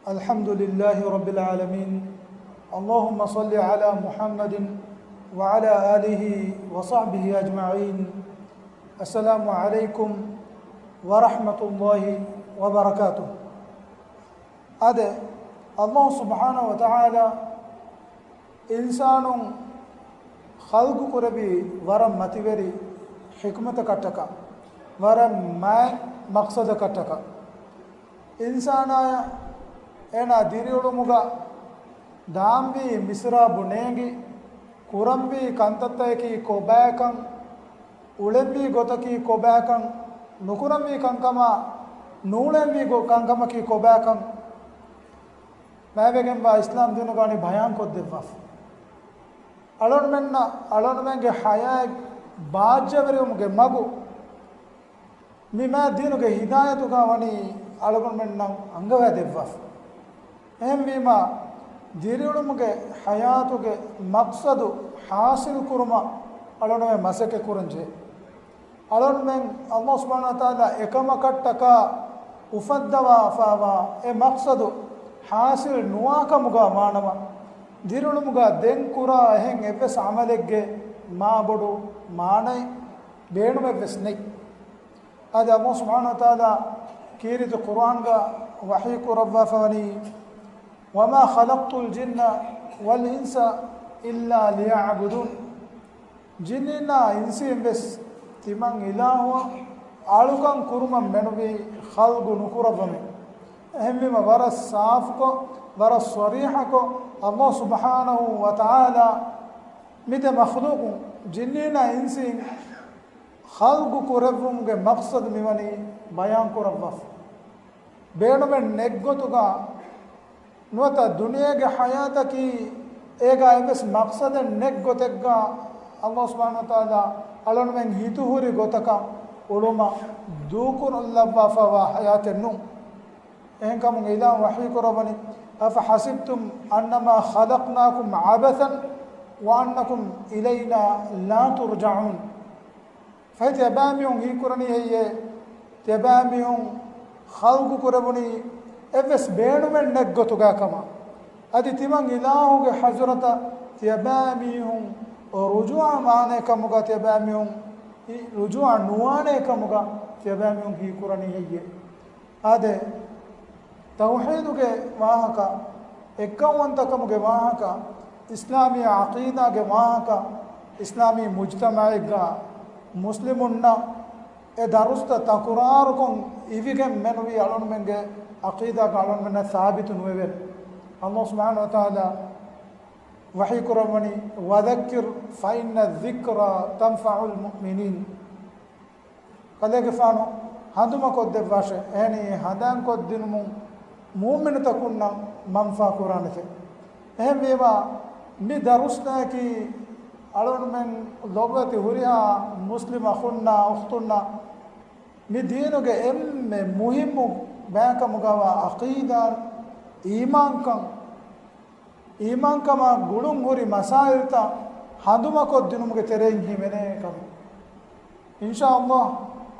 الحمد لله رب العالمين. اللهم صل على محمد وعلى آله وصحبه أجمعين. السلام عليكم ورحمة الله وبركاته. هذا الله سبحانه وتعالى إنسان خلق كربي ورم متوري حكمة كتك ورم ما مقصد كتك إنسان ena diriulumuga daambi misra bunengi kurambi kantattayaki kobayakan ulembi gotaki kobayakan nukurambi kankama nuulembi kankamaki kobayakan maavegen ba islam dinugani bayan koddevaf alonmenge haya baajjaverumuge magu mima dinuge hidayatuga wani algonmennan angavadevaf එහෙම දිරියුළුමුගේ හයාතුගේ මක්සදු හාසිල් කුරුම අලොනමේ මසක කුරංජේ අලොනමෙන් අල්ලාහ් සුබ්හානහු තාලා එකම කට්ටක උෆද්දවා ෆාවා ඒ මක්සදු හාසිල් නුවාකමුගා මානව දිරියුළුමුගා දෙන් කුරා එහෙන් එපස් අමලෙක්ගේ මා බොඩු මානයි බේනුම වෙස්නේ අද අල්ලාහ් සුබ්හානහු තාලා කීරිත කුර්ආන්ගා වහී කුරබ්වා ෆවනි وما خلقت الجن والإنس إلا ليعبدون جننا إنسين بس تمن إله آلوكان كرمان منوي خلق نكربمه أهم ورا صافكو ورا صريحكو الله سبحانه وتعالى مت مخلوق جننا إنسين خلق كربم के मकसद मिवनी बयान करबफ बेनो में नेगोतुगा नुता दुनिया के हयात की एगा एबस मकसद नेक गोतेगा अल्लाह सुब्हानहु व तआला अलन में हितुहुरी गोतका उलुमा दूकुर अल्लाह व हयात नु एंका मंगिला वही करबनी अफ हसिबतुम अन्नमा खलकनाकुम अबथन व अन्नकुम इलैना ला तुरजऊन फतबामियुं ही कुरनी है ये तबामियुं खल्क करबनी एवस बेणु में नेगतुगा कमा अदि तिमंग इलाहुगे हजरत तबामियुं रुजुआ माने कमुगा तबामियुं रुजुआ नुआने कमुगा तबामियुं ही कुरनी है ये आदे तौहीदुगे वाहका एकवंत कमुगे वाहका इस्लामी अकीदा के वाहका इस्लामी मुज्तमाएगा मुस्लिमुन्ना ए दरुस्त तकुरारुकुं इविगे मेनुवी अलुनमेंगे अकीदा कालन में साबित हुए अल्लाह सुब्हानहु व तआला वही कुरबनी वदक्किर फ़इन्न ज़िक्रा तंफ़उल मुमिनीन कले के फानो हदुम को देवाशे एनी हदान को दिनमु मुमिन तकुन्ना मंफा कुरान थे एह मेवा मी दरुस्ता की अलुन में लोगती हुरिया मुस्लिम अखुन्ना उख्तुन्ना मी दीनो के एम में मुहिम बैका मुगावा अकीदा ईमान कमा गुड़ुंगुरी मसाइलता हदुमा को दिनुमुगे तेरें ही मैंने कम इंशाअल्लाह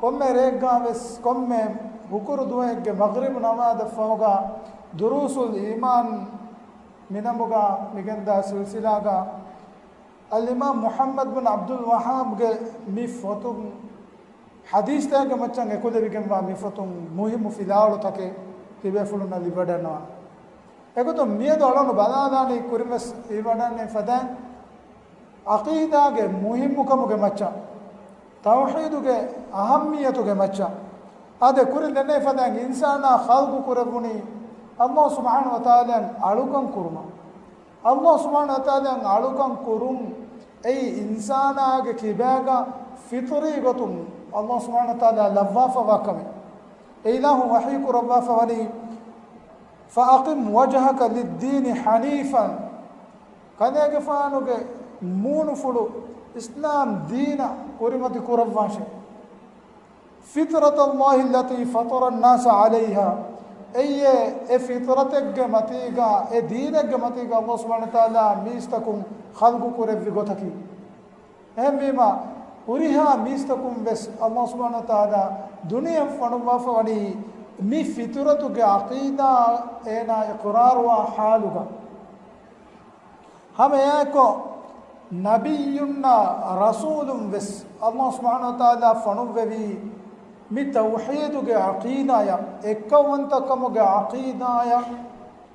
कोम्मे रेगा वेस कोम्मे हुकुर दुए के मगरिब नमाज दफोगा दुरूसुल ईमान मिनमुगा मिगंदा सिलसिला का अल इमाम मुहम्मद बिन अब्दुल वहाब के मिफतुम हदीस तक मच्चंगे कुले बिगंबा मिफतुम मुहिम फिलाउल तके तिबेफुलुना लिबडना एको तो मियद अलन बदादानी कुरिमस इबडने फदान अकीदा के मुहिम मुकमुगे मच्चा तौहीद के अहमियत के मच्चा आदे कुरि लेने फदान इंसाना खल्क कुरबुनी अल्लाह सुब्हानहु व तआला अलुकं कुरमा अल्लाह सुब्हानहु व तआला अलुकं कुरुम ए इंसाना के किबागा फितरी गतुम अल्लाह सुब्हानहु व तआला लवाफ वाकमे इलाहु वही कुरबाफ वनी फ़अक़िम वजहक लिद्दीन हनीफ़न कने के फानु के मून फुलु इस्लाम दीना कुरिमति कुरबाशे फितरत अल्लाह लती फ़तर अन्नास अलैहा ए फितरत के मतीगा ए दीन के मतीगा अल्लाह सुब्हानहु व तआला मीस्तकुम खल्क कुरबि गोतकी ए मीमा उरिहा मीस्तकुम बस अल्लाह सुब्हानहु व तआला दुनिया फणुवा फवनी mi fitratu ge aqida ena iqrar wa haluga hame yako nabiyunna rasulun ves Allah subhanahu wa ta'ala fanuvevi mi tawhid ge aqida ya ekawanta kam ge aqida ya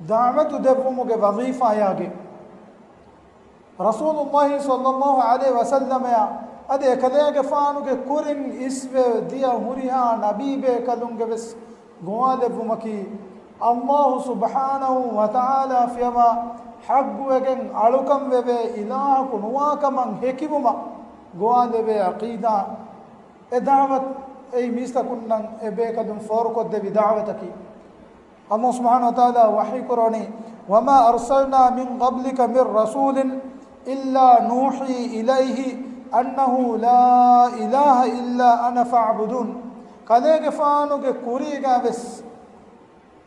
da'watu devum ge wazifa ya ge Rasulullah sallallahu alaihi wasallam ya ade kalege faanu ge kurin isve dia huriha nabibe kalunge ves goade bumaki Allah subhanahu wa ta'ala fiyama hagguegen alukam veve ilaha kunuwakaman hekibuma goade ve aqida e da'wat ei mista kunnan e be kadum forko de da'wataki Allah subhanahu wa ta'ala wahi qurani wama arsalna min qablika min rasulin illa nuhi ilayhi annahu la ilaha illa ana fa'budun kalege faanuge kuriga ves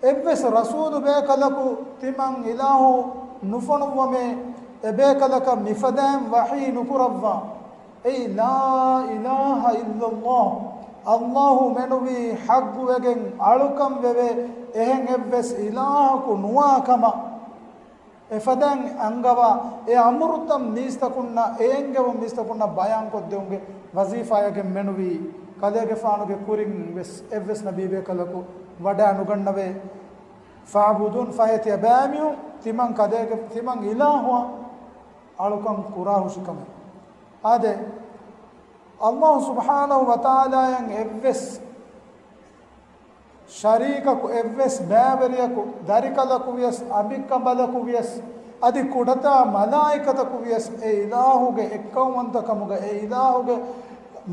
evves rasulu be kalaku timan ilahu nufanuwame ebe kalaka mifadam wahi nukuravva ay la ilaha illa allah allahu menuvi haggu wegen alukam veve ehen evves ilahu nuwakama efadan angava e amurtam nistakunna engewum nistakunna bayan koddeunge wazifa yage menuvi kalege faanuge kurin ves evves nabibe kalaku wada anugannave fa'budun fayati abamiu timan kadege timan ilahu alukam kurahu shikame ade Allah subhanahu wa ta'ala yang evves sharika ku evves baberiya ku darikala ku vias abikambala ku vias adi kudata malaikata ku vias e ilahu ge ekkawanta kamuga e ilahu ge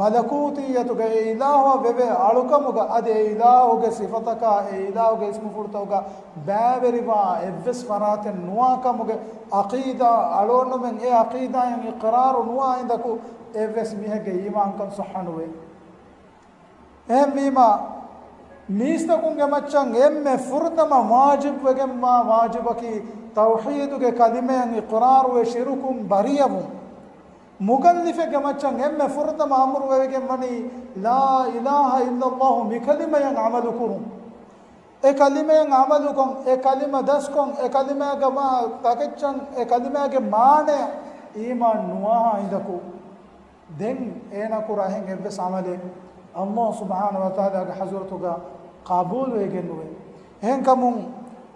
malakutiyatu ge e ilahu veve alukamuga adi e ilahu ge sifataka e ilahu ge ismu furtauga baberiwa evves faraten nuwa kamuga aqida alonu men e aqida yang iqraru nuwa indaku evves mihege iman kan sahanuwe ehmima Mistakunge machan emme furtama wajib wegemma wajibaki tawhiduge kalimen iqrar we shirukum bariyavum mukallifege machan emme furtama amru wegemmani la ilaha illa allah mi kalimayan amalukum e kalimayan amalukum e kalima daskon e kalima gama takechan e kalima ge maane iman nuwa indaku den ena kurahen evve samale Allah subhanahu wa ta'ala ge hazratuga قابول ويجنوه هن كمون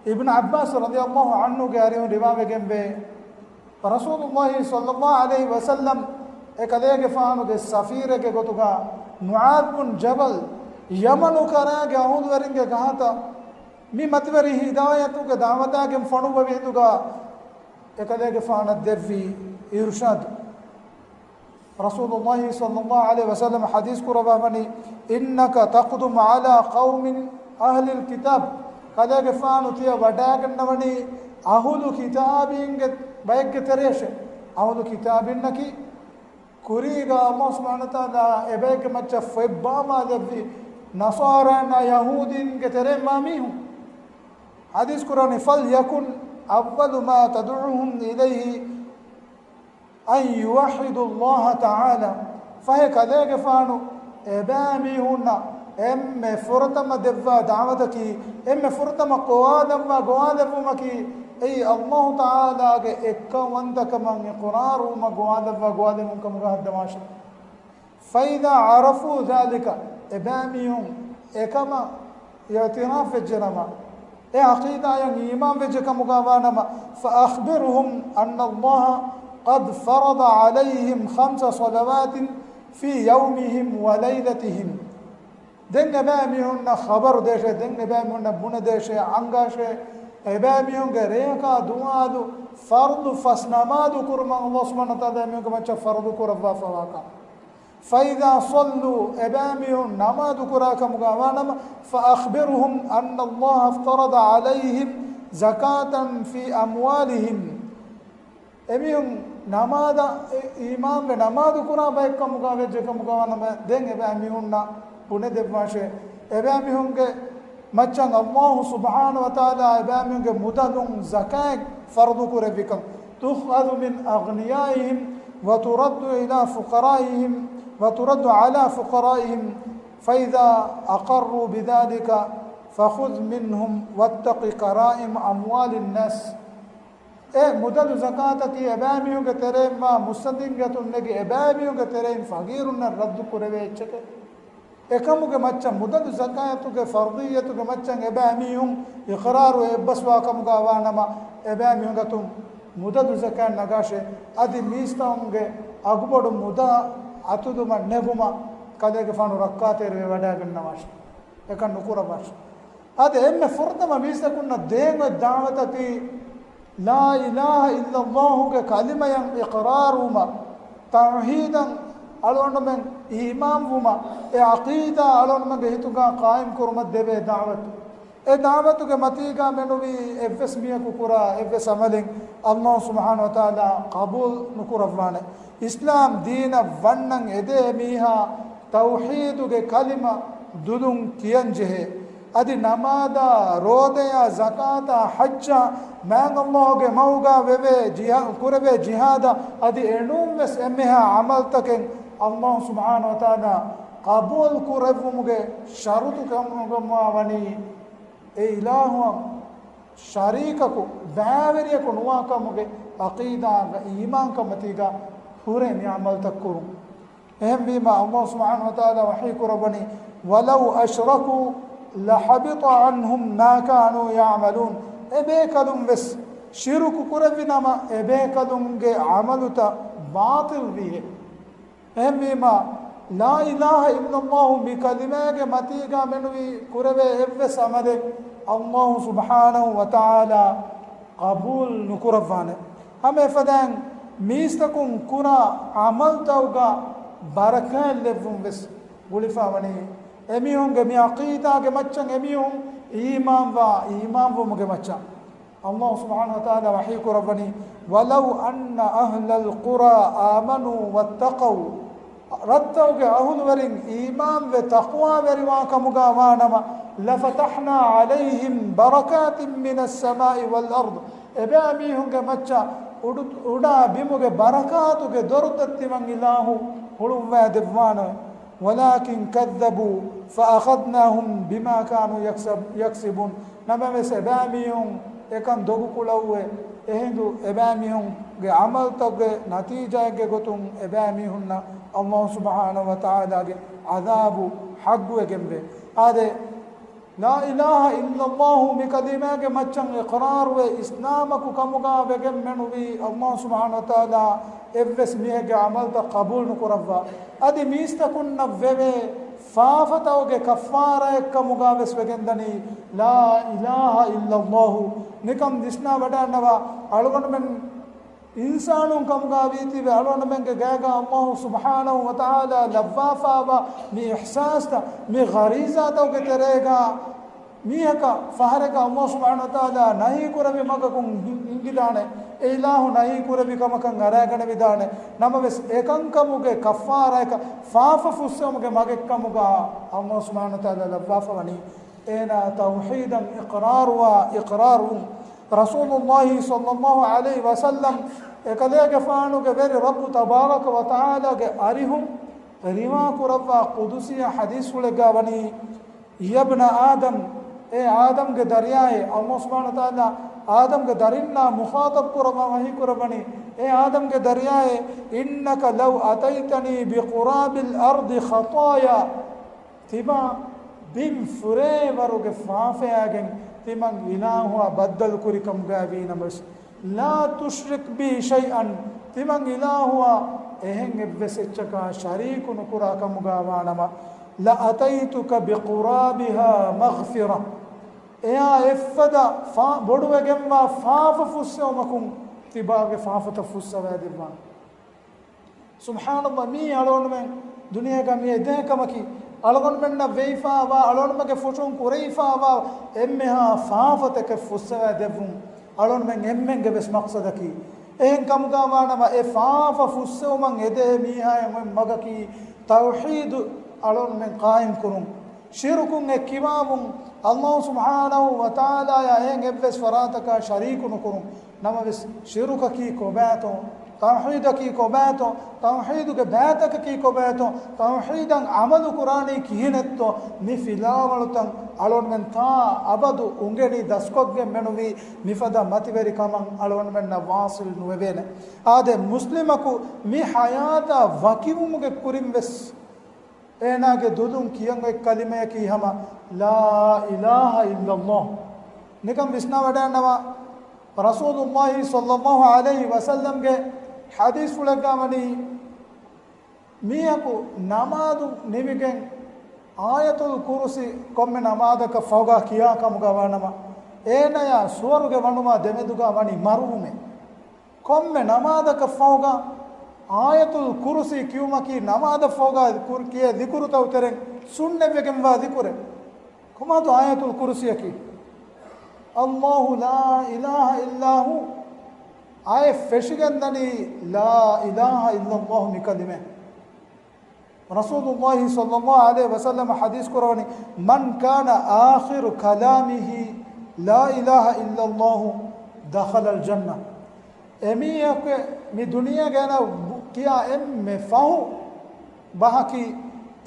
ابن عباس رضي الله عنه قارئون رواية جنبه رسول الله صلى الله عليه وسلم اكليك فانو کے سفیر کے گتوگا معاذ بن جبل یمن کرا کے اود ورنگ کہا تھا می متوری ہدایت کے دعوتا کے فنو بویدوگا اکليك فان الدفي ارشاد رسول الله صلى الله عليه وسلم حديث قرباني إنك تقدم على قوم أهل الكتاب كذا فانو تيا وداك النبني أهل كتابين بيك تريش أهل كتابين كي كوريغا الله سبحانه وتعالى إبيك ما تفبا ما ذبي نصارى يهودين كتري ماميهم حديث قرآن فليكن أول ما تدعوهم إليه أن يوحدوا الله تعالى فهي كذلك فانو إبامي هنا إم فرتما دفا دعوتك إم فرتما قوادما قوادفمكي أي الله تعالى إكا وندك من قرار وما قوادفا قوادفمكم قهدماش فإذا عرفوا ذلك إبامي هم إكما اعتراف الجرمى إيه عقيدة يعني إيمان بجك مقابانما فأخبرهم أن الله قد فرض عليهم 5 صلوات في يومهم وليلتهم دن باميون خبر دشه دن باميون بن دشه عنگاشه باميون ريكا دوادو فرض فسنمادو كرما الله سبحانه وتعالى باميون كما فرض كروا فواكا فإذا صلوا باميون نمادو كراكا مغاوانا فأخبرهم أن الله افترض عليهم زكاة في أموالهم أميون نماذا إمام نماذ كنا بايك مقابل جك مقابل دين أباميون نا بني دبماشة أباميون کے مچان الله سبحانه وتعالى أباميون کے مدلون زكاة فرض كربكم تأخذ من أغنيائهم وترد إلى فقرائهم وترد على فقرائهم فإذا أقروا بذلك فخذ منهم واتق كرائم أموال الناس مدل زكاتتي أباميو كترين ما مستدين كتون نجي أباميو كترين فقيرنا الرد كربيتشك إكمو كمتشا مدل زكاتو كفرضية كمتشا أباميو إقرار وإبسوا كمو كوانا ما أباميو كتون مدل زكاة نقاشة أدي ميستاهم أقبض مدا أتودو ما نبوما كذا كفانو ركعتي ريوادا كنناش إكان نكورا باش هذا إم فرطة ما ميستا كنا دين الدعوة لا إله إلا الله ككلمة إقرار وما توحيدا ألون من إيمان وما عقيدة ألون من جهتك قائم كرمت دبي دعوة دعوة كمتيجا منوي إفس مية كورا إفس عملين الله سبحانه وتعالى قبول نكورا فلانه إسلام دين ونن إده ميها توحيد كلمة دلون كيانجه أدي نماذا روديا زكاة حجة مان الله کے موگا وے قرب جهاد أدي إنوم بس أمها عملتك الله سبحانه وتعالى قبول قرب مجه شرط كم وني إله شريكك باوريك نواك مجه عقيدة إيمان كمتيجا پورے عمل تکرو اہم بما الله سبحانه وتعالى وحي قربني ولو أشركوا لحبط عنهم ما كانوا يعملون ابيكلم بس شرك قربنا ما ابيكلم عملتا باطل به اہم بما لا إله إلا الله بكلمة متيجا منوي قربه ابس عمل الله سبحانه وتعالى قبول نكرفانه هم فدان ميستكم كنا عمل توقع بركة لفهم بس قولي فاهمني أميهم جميع عقيدة جمتشان أميهم إيمان ومجمتشان الله سبحانه وتعالى وحيك ربني ولو أن أهل القرى آمنوا واتقوا رتوك أهل ورين إيمان وتقوى ورواك مقامانما لفتحنا عليهم بركات من السماء والأرض إباميهم جمتشان उड़ा बिमुगे बरकातु के दरुदत्ति मन इलाहु हुलुवा दिवाना वलाकिन कذبوا فأخذناهم بما كانوا يكسبون नबे से एबामियों एकन दोगु कुलौवे एहिंदु एबामियों गे अमल तगे नतीजा गे गोतुं एबामियों ना अल्लाह सुब्हानहु व तआला गे अज़ाबु हग्गु गेंबे आदे لا إله إلا الله بكلمة مچن إقرار وإسلامك كمغا بجمن بي الله سبحانه وتعالى إفس ميه عمل قبول نكرفا أدي ميستكن نبوه فافتاو كفارة كمغا بس بجندني لا إله إلا الله نكم دشنا بدا نوا ألغن من إنسانون كمغا بيتي بألغن من جاء الله سبحانه وتعالى لفافا مي إحساس مي غريزة تو كتريغا ميهكا فهركا الله سبحانه وتعالى نهي كربي مككم إنجدانه إله نهي كربي كمكن غراغن بدانه نما بس إكن كموجه كفارة فاف فسموجه مكك كموجا الله سبحانه وتعالى لفافا وني إنا توحيدا إقرار رسول الله صلى الله عليه وسلم كذلك فانو كبير رب تبارك وتعالى أريهم رما كربا قدسية حديث لقى بني يا ابن آدم آدم के दरिया है अल्लाह सुब्हानहु व तआला आदम के दरिन्ना मुखातब कुरबा वही कुरबनी आदम के दरिया है इन्नका लव अतैतनी बिकुराबिल अर्द खताया तिमा बिम फुरे वरो के फाफे आगन तिमंग इलाहु बदल कुरिकम गावी नमस ला तुश्रिक बि शैअन तिमंग इलाहु एहंग बेसचका शरीक नुकुरा कम गावानमा ला अतैतुक बिकुराबिहा मगफिरा يا إفدا بدو جمع فاف فسوا مكون تباغ فاف تفسوا وادرمان سبحان الله مي ألون من دنيا كمية ده كمكي ألون من نبيفا وا ألون من كفوشون كوريفا وا إمها فاف تكفسوا وادرون ألون من إمن جبس مقصدكي إن كم كمان ما فاف فسوا من يده ميها يوم مغكي توحيد ألون من قائم كرون شركون كيمامون الله سبحانه وتعالى يا هنگ ابس فراتك شريك نكرم نما بس شرك كي كوباتو तौहीद की कोबैतो तौहीद के बैतक की कोबैतो तौहीदं अमल कुरानी किहिनेत्तो मि फिलावलुतं alon men ta abadu ungeni daskogge menuvi mifada mativeri kaman alon men na wasil nuwevene ade muslimaku mi hayata vakivumuge kurimves enage dudun kiyango kalime ki hama la ilaha illallah nikam visna wadannawa rasulullah sallallahu alaihi wasallam ge hadis fulagamani miyaku namadu nivigen ayatul kursi komme namadaka fawga kiya kamuga wanama enaya suwaruge wanuma demeduga wani marume komme namadaka fawga ayatul kursi kiyumaki namada fawga kurkiye dhikru tawteren sunne vegen wa dhikure komadu ayatul kursi yaki allah la ilaha illa hu ay feshigandani la ilaha illa allah mi kalime رسول الله صلى الله عليه وسلم حديث قرآني من كان آخر كلامه لا إله إلا الله دخل الجنة أميك من دنيا جانا كيا أم فهو بحكي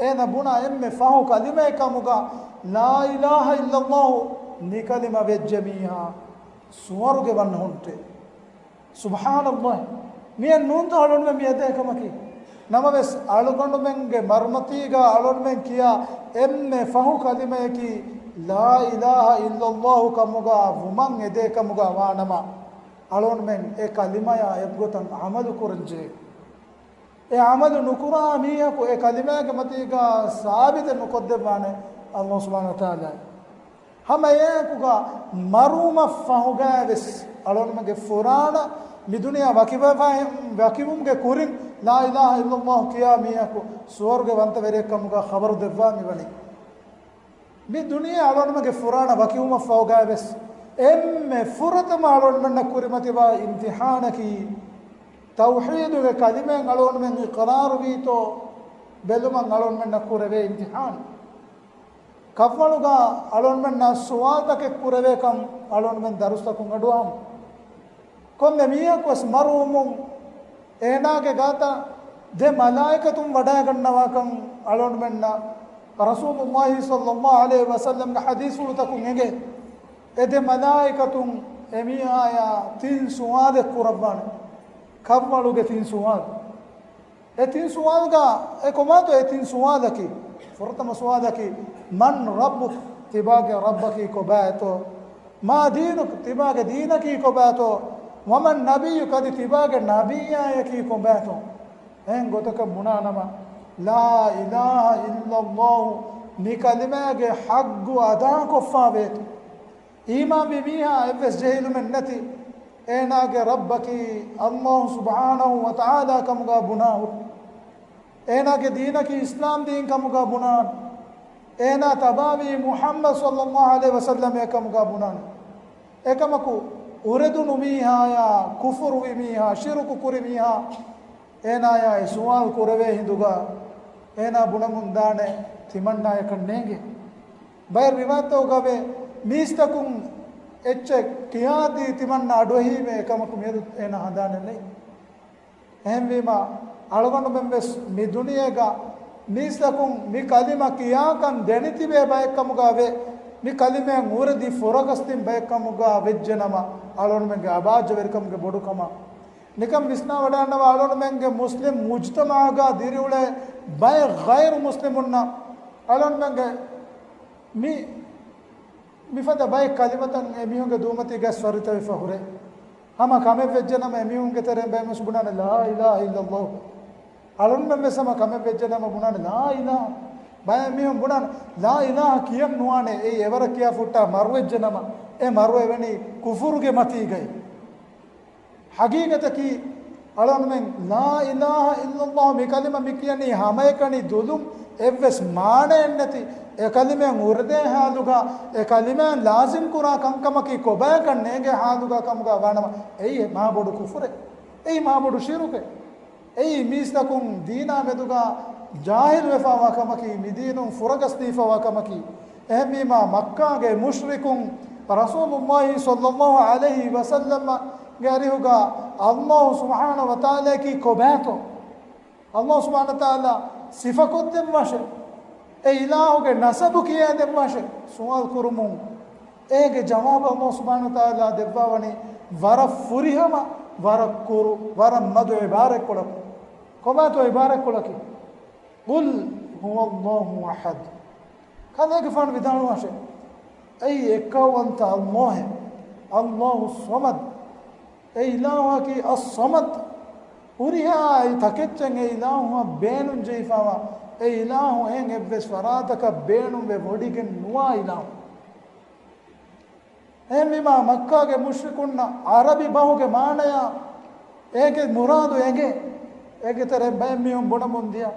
أنا بنا أم فهو كلمة كموجا لا إله إلا الله نكلمة بالجميع سوار के बन होते سبحان الله मियां नून तो हलों में मियां देखा मकी नमवेस आलुगंड में के मरमती का आलोन में किया एम्मे फहु कलिमे की ला इलाहा इल्लल्लाह का मुगा वुमंग एदे का मुगा वानमा आलोन में एक कलिमा या एक गोतन अमल कुरंजे ए अमल नुकुरा मिया को एक कलिमा के मती का साबित नुकद्दे बाने अल्लाह सुब्हानहु व तआला हम ये कुगा मरूम फहु गाविस आलोन में के फुराना मी दुनिया वाकिबुम के कुरिन ला इलाहा इल्लल्लाह किया मिया को स्वर्ग वंत वेरे कम का खबर देवा मी बनी मी दुनिया आलोन में के फुराना वाकिबुम फौगा बस एम फुरत मालोन में नकुरि मतिबा इम्तिहान की तौहीद के कलिमे आलोन में इकरार भी तो बेलुमा आलोन में नकुरे वे इम्तिहान कवलुगा आलोन में ना सवाल तक कुरेवे कम आलोन में दरुस्ता कुंगडुआम komme miya kos marumum ena ke gata de malaikatum wada gannawa kam alon menna rasulullah sallallahu alaihi wasallam ka hadith utakum enge ede malaikatum emiya ya tin suwad qurban kabwalu ge tin suwad e tin suwad ga e komato e tin suwad ki furtama suwad ki man rabbuk tibage rabbaki ko baato ma dinuk tibage dinaki ko baato वमन नबी कदी तिबा के नबिया यकी को बैठो हैं गोतो का मुना नमा ला इलाहा इल्लल्लाह निकलमे के हक अदा को फावेत ईमा बिमिया एवस जहिल में नती एना के रब की अल्लाह सुब्हानहु व तआला कम का बुना एना के दीन की इस्लाम दीन कम का बुना एना तबावी मुहम्मद सल्लल्लाहु अलैहि वसल्लम कम का बुना एकमको उरेदुनु मीहा या कुफुरु मीहा शिरुकु कुरि मीहा एना या सुवाल कुरवे हिंदुगा एना बुणमुंदाने तिमन्ना यकन्नेंगे बैर रिवातो गवे मीस्तकुं एच्चे कियादी तिमन्ना अडोही में कमकु मेरु एना हंदाने नहीं एहमीमा अलगोंड मेंबेस मी दुनियागा मीस्तकुं मी कलिमा किया कन देनिति बे बाय कमुगावे मी कलिमे मूरदी फुरगस्तिम बैकमुगा वेज्जनमा आलोन में के आबाज वेरकम के बोडु कमा निकम विस्ना वडानवा आलोन में के मुस्लिम मुज्तमागा दिरिउले बाय गैर मुस्लिमुन्ना आलोन में के मी फदा बाय कलिमतन एमियो के दूमती के स्वरित फहुरे हम कामे वेज्जनमा एमियो के तेरे बे मसबुना ला इलाहा इल्लल्लाह आलोन में समा कामे वेज्जनमा बुना ला इलाहा बाय मिहम बुना ला इलाहा कियम नुआने ए एवर किया फुट्टा मरवे जनमा ए मरवे वेनी कुफुर के मती गई हकीकत की अलन में ला इलाहा इल्लल्लाह मी कलिमा मिकियनी हमे कनी दुलुम एवस माने नती ए कलिमे मुर्दे हालुगा ए कलिमे लाजिम कुरा कंकम की कोबा करने के हालुगा कमगा वानमा ए मा बोडु कुफुरे ए मा बोडु शिरुके ए मीस्तकुम दीना मेदुगा जाहिर वेफावा कमकी मिदीनुं फुरगस्तीफा कमकी एहमीमा मक्का के मुशरिकुं रसूलुल्लाह सल्लल्लाहु अलैहि वसल्लम गारिहुगा Allah subhanahu wa ta'ala ki kobato Allah subhanahu wa ta'ala sifakot dem washe e ilahu ge nasabu kiya dem washe sual kurumun ege jawab Allah subhanahu wa ta'ala debbawani wara furihama wara kuru wara madu ibarak kolak kobato ibarak kolaki qul huwa Allahu ahad kada ge fan vidanu washe ay ekawanta Allah hai Allahu samad e ilahu ki as-samad uriha ay takechen e ilahu beenun jeifawa e ilahu en evves farataka beenun ve vodigen nuwa ilahu emima makka ge mushrikunna arabi bahu ge maanaya ege muradu ege tere baymiyum bonamundiya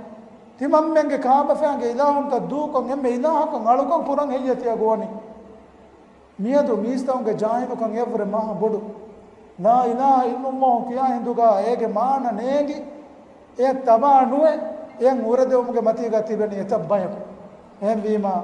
timammenge kaaba fange ilahum ta duukon emme ilahakon alukon puran heyatiya goni miyadu mistaunge jahinu kan evre maha bodu la ilaha illallah kiya hinduga ege maana neegi e taba nuwe en uradewumge matiga tibeni etabbayak emvima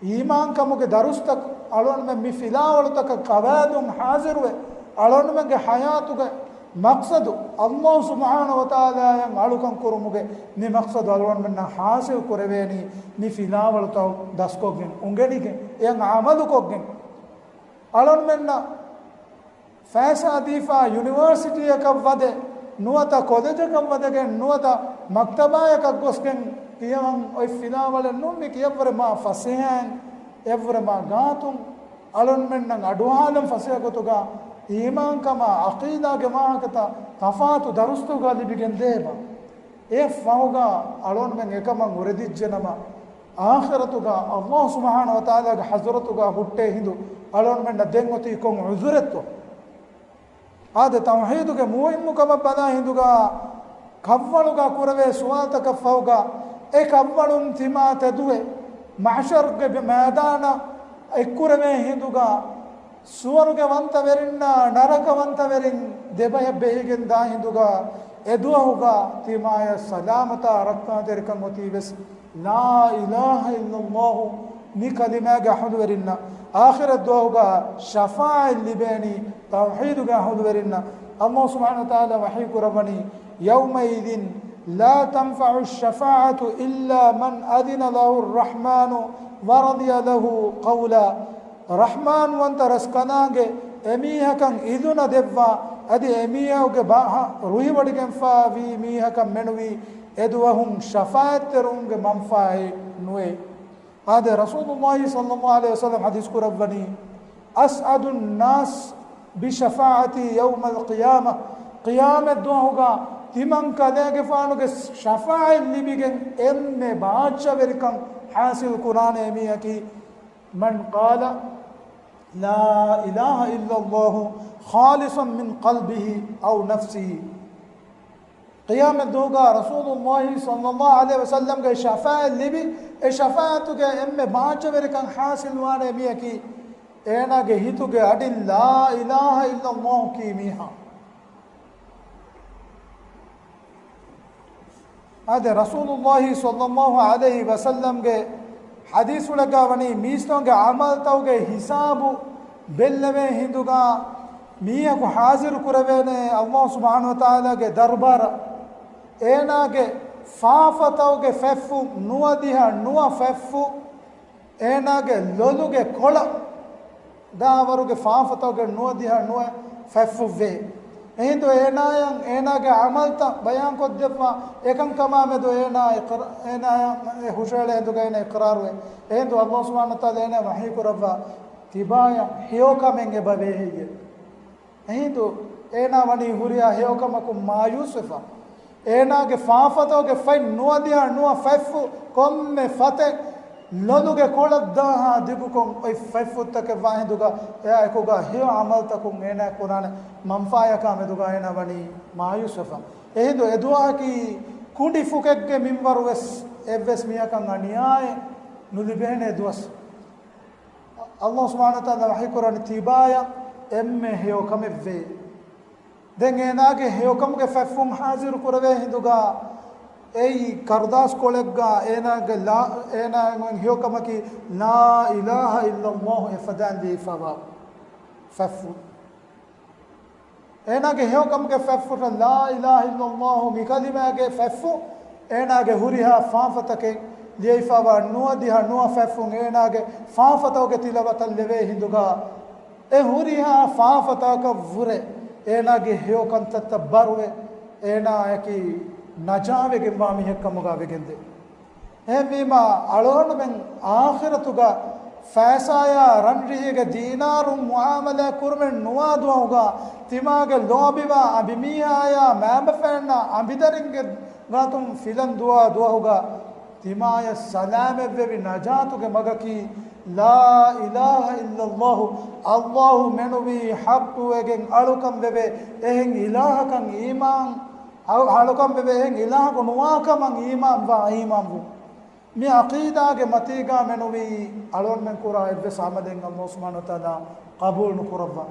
iman kamuge darustak alon me mi filawal tak qawadum hazirwe alon me ge hayatuge maqsadu Allah subhanahu wa ta'ala yang alukan kurumuge ni maqsadu alon men hasil kureveni ni filawal taw daskogen ungenige yang amalu kogen alon men fasa difa university yakavade nuata college yakavade nuata maktaba yakagosgen kiyam oi filawal nummi kiyavre ma fasihan evre ma gatum alon men nang aduhalam fasiyagotuga iman kama aqida ge ma kata tafatu darustu ga libigen deba e fauga alon men ekama uredijjenama akhiratuga Allah subhanahu wa ta'ala ge hazratuga hutte hindu alon men dengoti kon uzuretto ade tawhid ge muhimmu kama bada hinduga kavvaluga kurave suwata kafauga e kavvalun tima taduwe mahshar ge maidana ekkurame hinduga suwaruge wanta verinna naraka wanta verin debaya behigen da hinduga eduahuga timaya salamata rakka terkan motives la ilaha illallah ni kalima ga hudu verinna akhirat duahuga shafa'a libani tawhid ga hudu verinna Allah subhanahu wa ta'ala wahi kurabani yawma idin la tanfa'u ash-shafa'atu illa man adina lahu ar-rahmanu ورضي له قولا رحمن وانت رسكناغه اميها كان اذن دبوا ادي اميها وك باها روحي ودكن فا وي ميها كان منوي ادوهم شفاعت ترونغ منفعه نوي هذا رسول الله صلى الله عليه وسلم حديث قربني اسعد الناس بشفاعتي يوم القيامه قيامه دوغا تمن كدغه فانوغ شفاعه لبيگن ام باچا وركن حاصل قرآن امية کی من قال لا إله إلا الله خالصا من قلبه أو نفسه قيام الدوغا رسول الله صلى الله عليه وسلم کے شفاعة لبی شفاعت کے ام باچ ورکن حاصل وانے امية کی اینا کے ہتو کے اڈی لا إله إلا الله کی میہا هذا رسول الله صلى الله عليه وسلم کے حدیث لگاونی میستوں کے عمل تو کے حساب بلوے ہندوگا میاں کو حاضر کروینے اللہ سبحانہ وتعالی کے دربار اینا کے فافتو کے ففو نوا دیہا نوا ففو اینا کے لولو کے کھوڑا داورو کے فافتو کے نوا دیہا نوا ففو وے این تو اینا کے عمل تا بیان کو دفع ایکن کما میں تو اینا حشیل ہے تو کہ اینا اقرار ہوئے این تو اللہ سبحانہ وتعالی اینا وحی کو رفع تبایا ہیو کمیں بوے ہے یہ این تو اینا ونی ہوریا ہیو کمکم مایوسفا اینا کے فافتو کے فی نوا دیا نوا فیفو کم میں فتح لولو کے کولت داہا دیبو کم ای فیفو تک واہیں دوگا اے کوگا ہیو عمل تکم اینا قرآن منفایا کام دوگا اینا ونی مایوسفا این تو ادعا کی کنڈی فکک کے ممبر ویس میا کا نانیائے نولی بہنے دوس اللہ سبحانہ وتعالی وحی قرآن تیبایا ام ہیو کم وے دیں اینا کے ہیو کم کے فیفم حاضر کروے ہندوگا ای کرداس کولگا اینا کے لا اینا ہیو کم کی لا الہ الا اللہ افدان دی فوا ففو එනාගේ හේකම්ගේ ෆැෆ්ෆුට ලා ඉලාහා ඉල්ලල්ලාහ් මි කලිමාගේ ෆැෆ්ෆු එනාගේ හුරිහා ෆාෆතකේ ජීෆාවා නුවදිහා නුව ෆැෆ්ෆුන් එනාගේ ෆාෆතෝගේ තිලවතල් ලෙවේ හිඳුගා e huriha faafata ka vure ena ge heo kantata barwe ena yaki najave ge ma mi hekkamuga vegende ehmima alon men akhiratuga faisaya ranrihe ge dinarum muamala kurmen nuwaduga timage lobiwa abimiya mambafenna ambidaringe gatum filan duwa timaya salame vevi najatuge magaki لا إله إلا الله الله منوي حق وجن ألوكم ببه إهن إله كان إيمان أو ألوكم ببه إهن إله كن واكم إيمان وإيمان بو مي عقيدة كمتيجا منوي ألون من كورا إبس عملين الله سبحانه وتعالى قبول نكوربا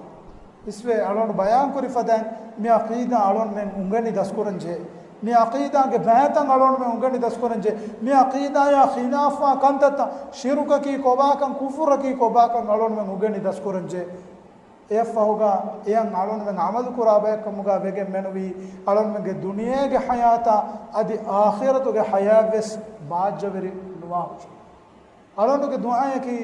إسوي ألون بيان كوري فدان مي عقيدة ألون من أنغني دسكورنجه mi aqida ge bahatan alon me ungani daskoranje mi aqida ya khilafa kantata shiruka ki kobakan kufur ki kobakan alon me ungani daskoranje efahuga yan alon me amal kurabe kamuga vege menwi alon me ge duniya ge hayata adi akhiratu ge hayaves baajaveri nuwa alon ge du'a ki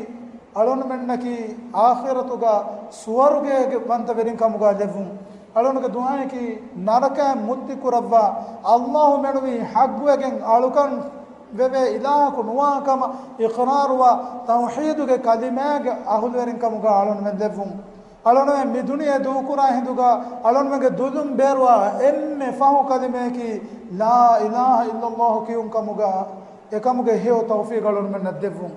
alon men ki akhiratu ga suwaruge ge bantaverin kamuga levum alonge du'a ki naraka mutti kurabba allah menwi hagwegen alukan veve ilah ko nuwa kama iqrar wa tauhid ge kalimag ahulwerin kamuga alon men levum alon me duniya du kura hinduga alon me ge dudum berwa emme fahu kalime ki la ilaha illa allah ki kamuga ekamuge heo tawfiq alon men nadevum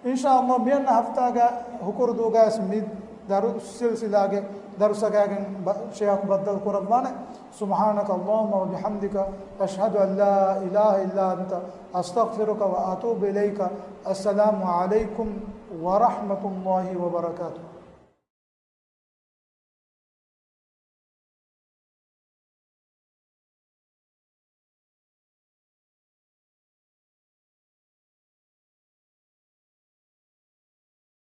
inshallah bian hafta ga hukur duga smid daru silsila ge درسكاكن شيخ بدل قربانه سبحانك اللهم وبحمدك أشهد أن لا إله إلا أنت أستغفرك وأتوب إليك السلام عليكم ورحمة الله وبركاته